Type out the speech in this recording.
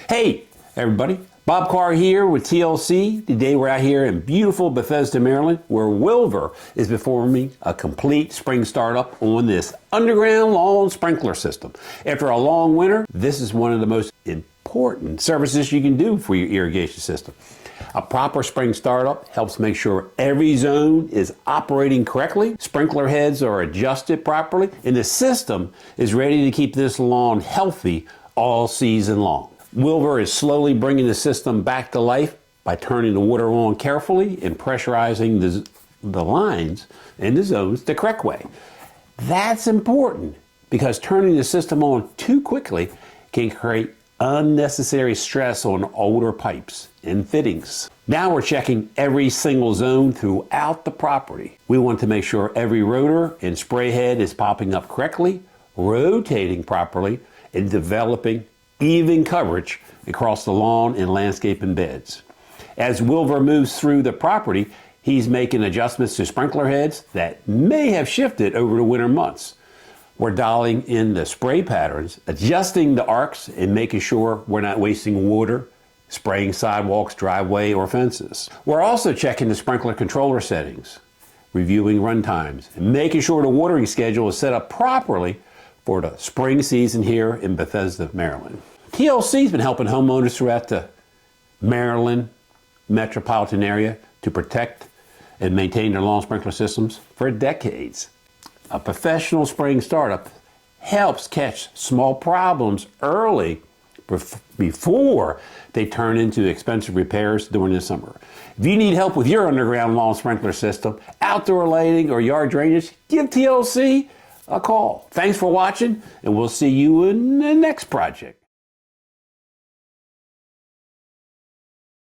Hey, everybody. Bob Carr here with TLC. Today we're out here in beautiful Bethesda, Maryland, where Wilver is performing a complete spring startup on this underground lawn sprinkler system. After a long winter, this is one of the most important services you can do for your irrigation system. A proper spring startup helps make sure every zone is operating correctly, sprinkler heads are adjusted properly, and the system is ready to keep this lawn healthy all season long. Wilver is slowly bringing the system back to life by turning the water on carefully and pressurizing the lines and the zones the correct way. That's important because turning the system on too quickly can create unnecessary stress on older pipes and fittings. Now we're checking every single zone throughout the property. We want to make sure every rotor and spray head is popping up correctly, rotating properly, and developing even coverage across the lawn and landscaping beds. As Wilver moves through the property, he's making adjustments to sprinkler heads that may have shifted over the winter months. We're dialing in the spray patterns, adjusting the arcs, and making sure we're not wasting water spraying sidewalks, driveway, or fences. We're also checking the sprinkler controller settings, reviewing run times, and making sure the watering schedule is set up properly for the spring season here in Bethesda, Maryland. TLC's been helping homeowners throughout the Maryland metropolitan area to protect and maintain their lawn sprinkler systems for decades. A professional spring startup helps catch small problems early before they turn into expensive repairs during the summer. If you need help with your underground lawn sprinkler system, outdoor lighting, or yard drainage, give TLC a call. Thanks for watching, and we'll see you in the next project.